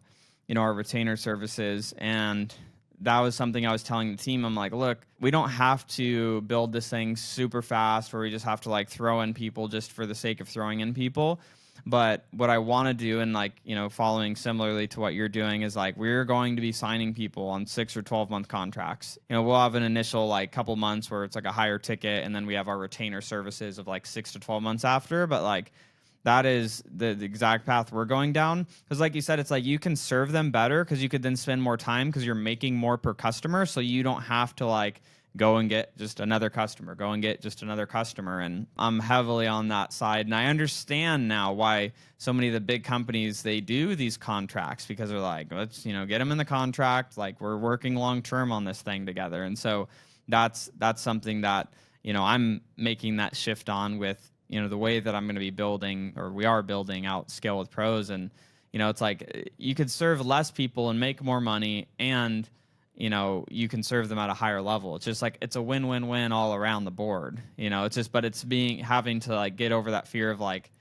our retainer services. And that was something I was telling the team. I'm like, look, we don't have to build this thing super fast where we just have to throw in people just for the sake of throwing in people. But what I want to do, and like, following similarly to what you're doing, is like we're going to be signing people on 6 or 12 month contracts. We'll have an initial like couple months where it's like a higher ticket, and then we have our retainer services of like 6 to 12 months after. But like that is the exact path we're going down. Because like you said, it's like you can serve them better because you could then spend more time because you're making more per customer. So you don't have to like go and get just another customer, go and get just another customer. And I'm heavily on that side. And I understand now why so many of the big companies, they do these contracts, because they're like, let's, get them in the contract. Like we're working long term on this thing together. And so that's something that, I'm making that shift on with, the way that I'm going to be building, or we are building out Scale with Pros. And, it's like you could serve less people and make more money, and you can serve them at a higher level. It's just like, it's a win-win-win all around the board. It's just, but it's having to like get over that fear of like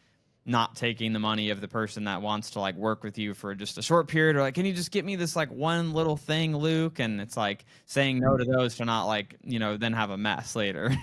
not taking the money of the person that wants to like work with you for just a short period, or like, can you just get me this like one little thing, Luke? And it's like saying no to those to not like, then have a mess later.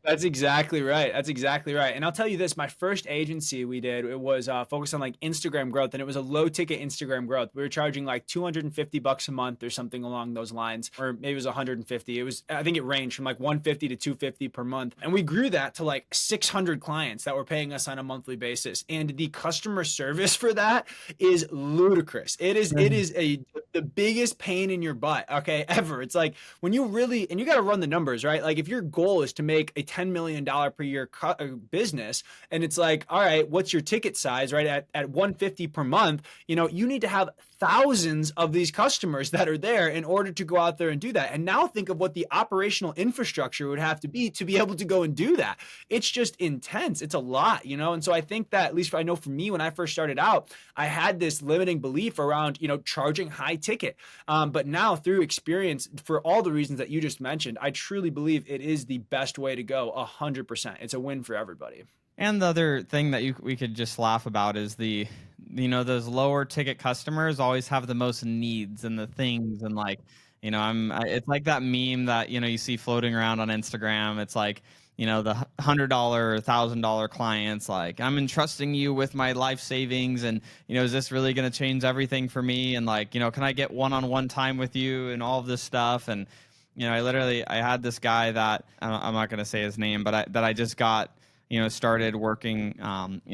That's exactly right. That's exactly right. And I'll tell you this, my first agency we did, it was focused on like Instagram growth, and it was a low ticket Instagram growth. We were charging like $250 a month or something along those lines, or maybe it was 150. It was, I think it ranged from like 150 to 250 per month. And we grew that to like 600 clients that were paying us on a monthly basis. And the customer service for that is ludicrous. It is the biggest pain in your butt, okay, ever. It's like when you really, and you got to run the numbers, right? Like if your goal is to make a $10 million per year business, and it's like, all right, what's your ticket size, right? At 150 per month, you need to have thousands of these customers that are there in order to go out there and do that. And now think of what the operational infrastructure would have to be able to go and do that. It's just intense. It's a lot, And so I think that, at least I know for me, when I first started out, I had this limiting belief around, charging high ticket. But now through experience, for all the reasons that you just mentioned, I truly believe it is the best way to go. 100%. It's a win for everybody. And the other thing that we could just laugh about is those lower ticket customers always have the most needs and the things, and like, it's like that meme that, you see floating around on Instagram. It's like, the $100 or $1,000 clients, like, I'm entrusting you with my life savings, and, is this really going to change everything for me? And like, can I get one-on-one time with you and all of this stuff? And, I had this guy that I'm not going to say his name, but I just got, started working,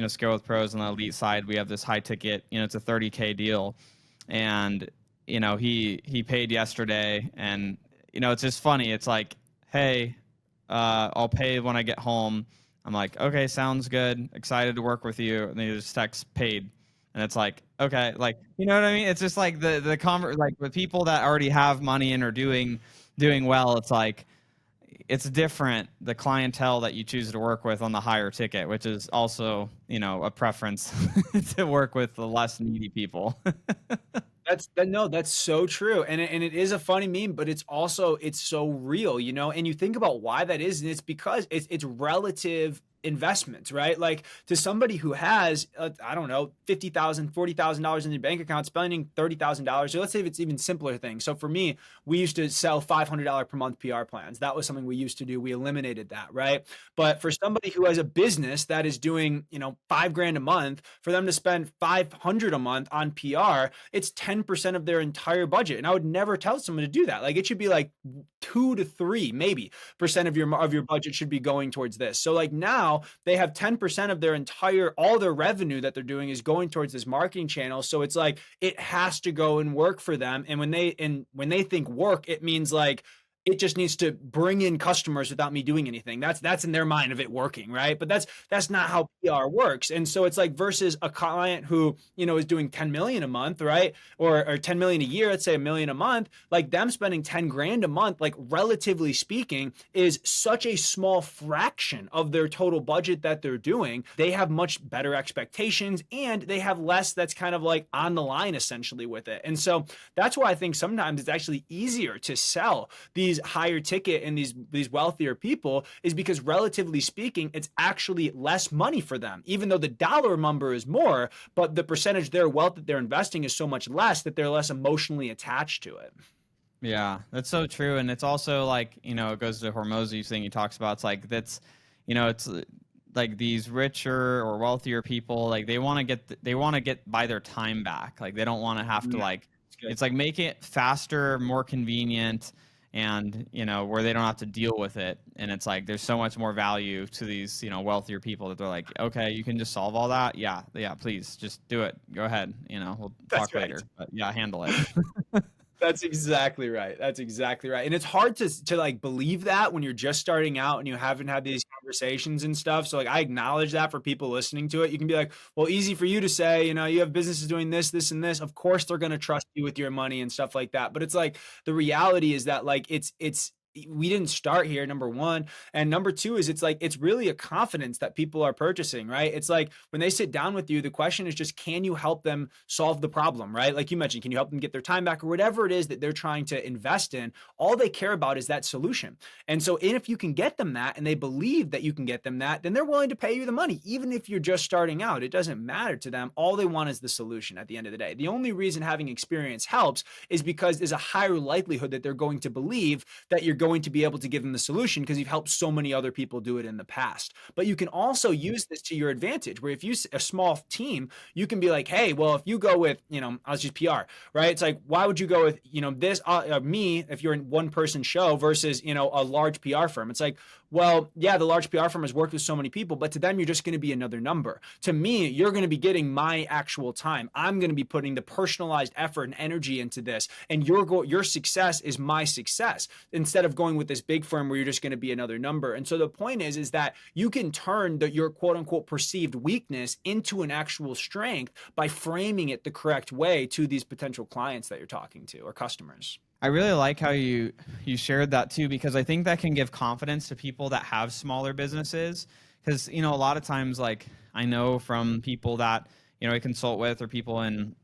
Scale with Pros on the elite side. We have this high ticket, it's a 30K deal. And, he paid yesterday, and, it's just funny. It's like, hey, I'll pay when I get home. I'm like, okay, sounds good. Excited to work with you. And then he just text paid. And it's like, okay, like, you know what I mean? It's just like like with people that already have money and are doing well. It's like, it's different, the clientele that you choose to work with on the higher ticket, which is also, a preference to work with the less needy people. That's so true. And it is a funny meme, but it's so real, and you think about why that is. And it's because it's relative investments, right? Like to somebody who has, I don't know, $50,000, $40,000 in their bank account, spending $30,000. So let's say if it's even simpler things. So for me, we used to sell $500 per month PR plans. That was something we used to do. We eliminated that, right? But for somebody who has a business that is doing, $5,000 a month, for them to spend $500 a month on PR, it's 10% of their entire budget. And I would never tell someone to do that. Like it should be like 2 to 3, maybe % of your budget should be going towards this. So like now they have 10% of all their revenue that they're doing is going towards this marketing channel. So it's like, it has to go and work for them. And when they think work, it means like, it just needs to bring in customers without me doing anything. That's in their mind of it working, right? But that's not how PR works. And so it's like versus a client who, is doing 10 million a month, right? Or 10 million a year, let's say $1 million a month, like them spending 10 grand a month, like relatively speaking, is such a small fraction of their total budget that they're doing. They have much better expectations, and they have less that's kind of like on the line essentially with it. And so that's why I think sometimes it's actually easier to sell these higher ticket and these wealthier people, is because relatively speaking, it's actually less money for them, even though the dollar number is more, but the percentage of their wealth that they're investing is so much less that they're less emotionally attached to it. Yeah, that's so true. And it's also like, it goes to Hormozi's thing he talks about. It's like, it's like these richer or wealthier people, like they want to get by their time back. Like they don't want to have to Mm, like, it's good. it's like make it faster, more convenient, and where they don't have to deal with it. And it's like there's so much more value to these wealthier people that they're like, okay, you can just solve all that. Yeah, yeah, please just do it. Go ahead. We'll That's talk right. later. But yeah, handle it. That's exactly right. That's exactly right. And it's hard to like believe that when you're just starting out and you haven't had these conversations and stuff. So like I acknowledge that for people listening to it. You can be like, well, easy for you to say, you have businesses doing this, this, and this. Of course they're gonna trust you with your money and stuff like that. But it's like the reality is that like it's we didn't start here, number one. And number two is it's like it's really a confidence that people are purchasing, right? It's like when they sit down with you, the question is just, can you help them solve the problem, right? Like you mentioned, can you help them get their time back or whatever it is that they're trying to invest in? All they care about is that solution. And so if you can get them that and they believe that you can get them that, then they're willing to pay you the money. Even if you're just starting out, it doesn't matter to them. All they want is the solution at the end of the day. The only reason having experience helps is because there's a higher likelihood that they're going to believe that you're going to be able to give them the solution because you've helped so many other people do it in the past. But you can also use this to your advantage, where if you a small team, you can be like, hey, well, if you go with, I was just PR, right? It's like, why would you go with, this, me, if you're in one person show versus, a large PR firm? It's like, well, yeah, the large PR firm has worked with so many people, but to them, you're just going to be another number. To me, you're going to be getting my actual time. I'm going to be putting the personalized effort and energy into this. And your success is my success, instead of going with this big firm where you're just going to be another number. And so the point is that you can turn your quote unquote perceived weakness into an actual strength by framing it the correct way to these potential clients that you're talking to or customers. I really like how you shared that too, because I think that can give confidence to people that have smaller businesses. Because a lot of times, like I know from people that I consult with, or people in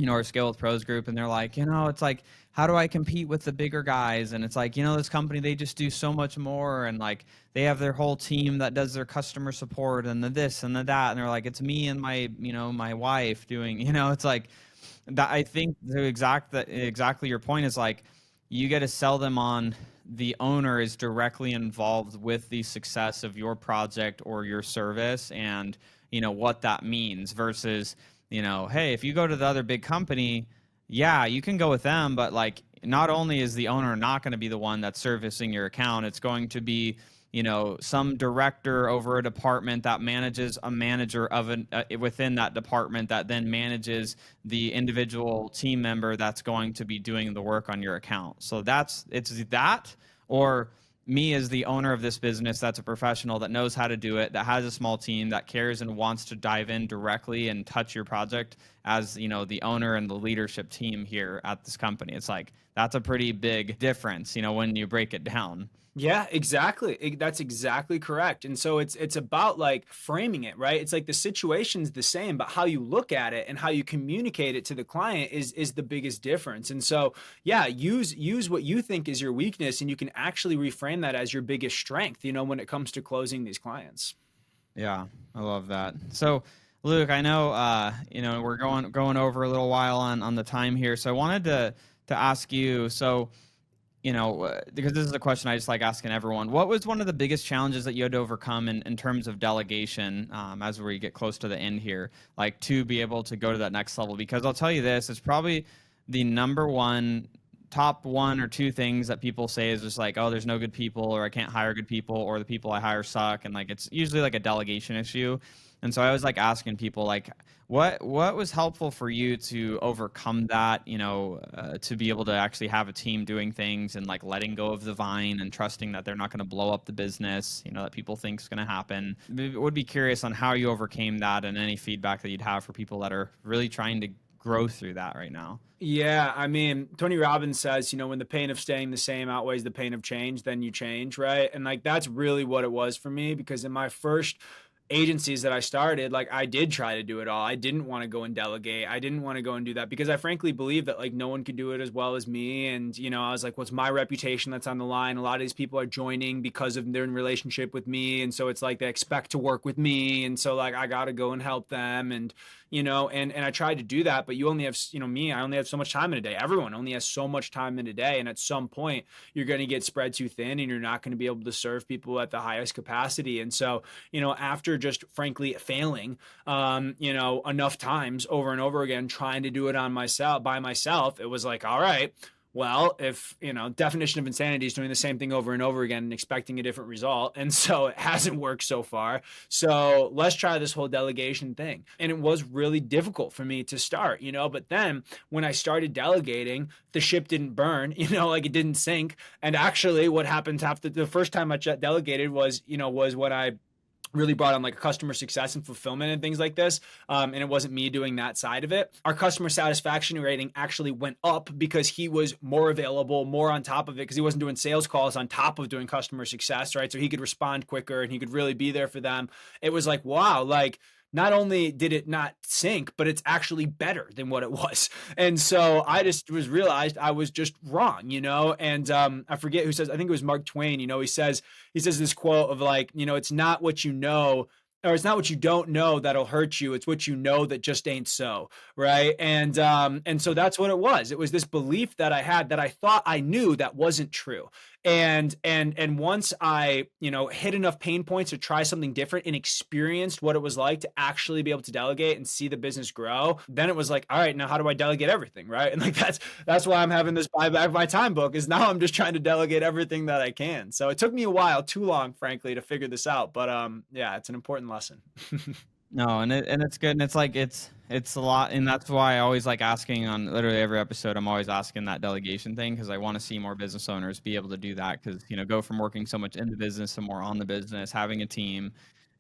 our Scale with Pros group, and they're like, it's like, how do I compete with the bigger guys? And it's like, this company, they just do so much more, and like they have their whole team that does their customer support and the this and the that, and they're like, it's me and my my wife doing, it's like that. I think exactly your point is like, you get to sell them on the owner is directly involved with the success of your project or your service, and what that means versus hey, if you go to the other big company, yeah, you can go with them, but like not only is the owner not going to be the one that's servicing your account, it's going to be some director over a department that manages a manager of within that department that then manages the individual team member that's going to be doing the work on your account. So it's that, or me as the owner of this business that's a professional that knows how to do it, that has a small team, that cares and wants to dive in directly and touch your project as the owner and the leadership team here at this company. It's like that's a pretty big difference when you break it down. Yeah, exactly. That's exactly correct. And so it's about like framing it, right? It's like the situation's the same, but how you look at it and how you communicate it to the client is the biggest difference. And so, yeah, use what you think is your weakness, and you can actually reframe that as your biggest strength, when it comes to closing these clients. Yeah, I love that. So, Luke, I know we're going over a little while on the time here, so I wanted to ask you. So, because this is a question I just like asking everyone. What was one of the biggest challenges that you had to overcome in terms of delegation as we get close to the end here, like to be able to go to that next level? Because I'll tell you this, it's probably the number one, top one or two things that people say is just like, oh, there's no good people, or I can't hire good people, or the people I hire suck. And like, it's usually like a delegation issue. And so I was like asking people like, what was helpful for you to overcome that, to be able to actually have a team doing things and like letting go of the vine and trusting that they're not going to blow up the business, that people think is going to happen. Would be curious on how you overcame that, and any feedback that you'd have for people that are really trying to grow through that right now. Yeah, I mean, Tony Robbins says, when the pain of staying the same outweighs the pain of change, then you change, right? And like that's really what it was for me, because in my first agencies that I started, like I did try to do it all. I didn't want to go and delegate. I didn't want to go and do that because I frankly believe that like no one could do it as well as me. And, I was like, what's my reputation that's on the line? A lot of these people are joining because of their relationship with me. And so it's like they expect to work with me. And so like I got to go and help them. And, and I tried to do that, but you only have, me, I only have so much time in a day. Everyone only has so much time in a day. And at some point, you're going to get spread too thin and you're not going to be able to serve people at the highest capacity. And so, after just frankly failing, enough times over and over again, trying to do it by myself, it was like, all right, well, if, definition of insanity is doing the same thing over and over again and expecting a different result. And so it hasn't worked so far. So let's try this whole delegation thing. And it was really difficult for me to start, but then when I started delegating, the ship didn't burn, like it didn't sink. And actually what happened after the first time I delegated was when I really brought on like customer success and fulfillment and things like this. And it wasn't me doing that side of it. Our customer satisfaction rating actually went up because he was more available, more on top of it, because he wasn't doing sales calls on top of doing customer success, right? So he could respond quicker and he could really be there for them. It was like, wow, like, not only did it not sink, but it's actually better than what it was. And so I just realized I was just wrong, and I forget who says, I think it was Mark Twain, he says this quote of like, it's not what you know, or it's not what you don't know that'll hurt you. It's what you know that just ain't so. Right. And so that's what it was. It was this belief that I had that I thought I knew that wasn't true. And once I, hit enough pain points to try something different and experienced what it was like to actually be able to delegate and see the business grow, then it was like, all right, now how do I delegate everything? Right. And like, that's why I'm having this buy back my time book, is now I'm just trying to delegate everything that I can. So it took me a while, too long, frankly, to figure this out. But yeah, it's an important lesson. No, and it's good, and it's like it's a lot, and that's why I always like asking on literally every episode. I'm always asking that delegation thing because I want to see more business owners be able to do that, because go from working so much in the business to more on the business, having a team,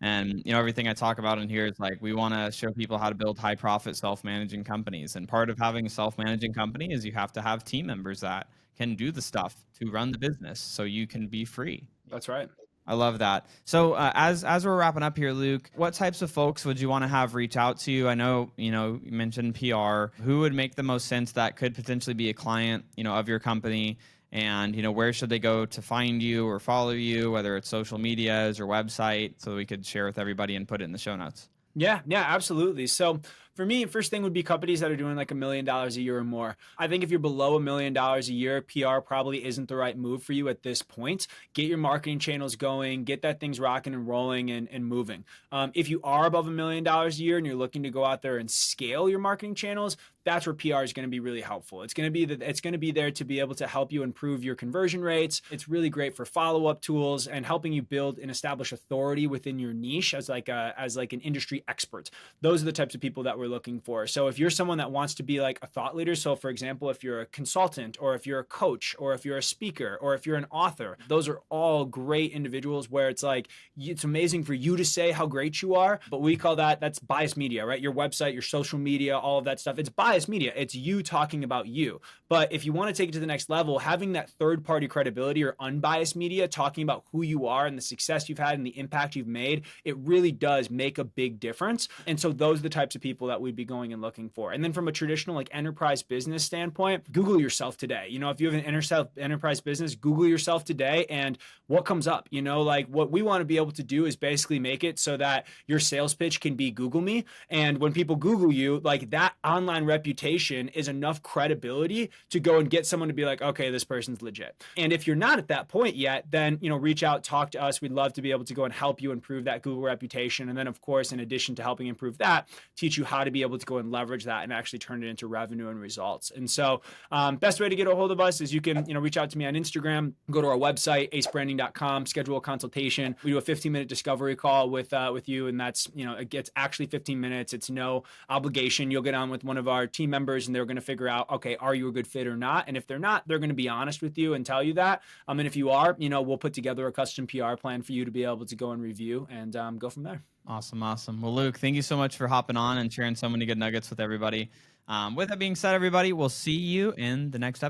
and everything I talk about in here is like we want to show people how to build high profit self-managing companies, and part of having a self-managing company is you have to have team members that can do the stuff to run the business so you can be free. That's right. I love that. So as we're wrapping up here, Luke, what types of folks would you want to have reach out to you? I know, you mentioned PR. Who would make the most sense that could potentially be a client, of your company? And, where should they go to find you or follow you, whether it's social medias or website, so we could share with everybody and put it in the show notes? Yeah, absolutely. So for me, first thing would be companies that are doing like $1 million a year or more. I think if you're below $1 million a year, PR probably isn't the right move for you at this point. Get your marketing channels going, get that things rocking and rolling and moving. If you are above $1 million a year and you're looking to go out there and scale your marketing channels, that's where PR is going to be really helpful. It's going to be there to be able to help you improve your conversion rates. It's really great for follow-up tools and helping you build and establish authority within your niche as like an industry expert. Those are the types of people that we're looking for. So if you're someone that wants to be like a thought leader, so for example, if you're a consultant or if you're a coach or if you're a speaker or if you're an author, those are all great individuals where it's like, it's amazing for you to say how great you are, but we call that's biased media, right? Your website, your social media, all of that stuff. It's biased media. It's you talking about you. But if you want to take it to the next level, having that third-party credibility or unbiased media talking about who you are and the success you've had and the impact you've made, it really does make a big difference. And so those are the types of people that we'd be going and looking for. And then from a traditional like enterprise business standpoint, Google yourself today. If you have an enterprise business, Google yourself today and what comes up. Like what we want to be able to do is basically make it so that your sales pitch can be Google me. And when people Google you, like that online reputation is enough credibility to go and get someone to be like, okay, this person's legit. And if you're not at that point yet, then, reach out, talk to us. We'd love to be able to go and help you improve that Google reputation. And then of course, in addition to helping improve that, teach you how to be able to go and leverage that and actually turn it into revenue and results. And so best way to get a hold of us is you can, reach out to me on Instagram, go to our website, acebranding.com, schedule a consultation. We do a 15-minute discovery call with you. And that's, it gets actually 15 minutes. It's no obligation. You'll get on with one of our team members and they're going to figure out, okay, are you a good fit or not? And if they're not, they're going to be honest with you and tell you that. And if you are, we'll put together a custom PR plan for you to be able to go and review and go from there. Awesome. Well, Luke, thank you so much for hopping on and sharing so many good nuggets with everybody. With that being said, everybody, we'll see you in the next episode.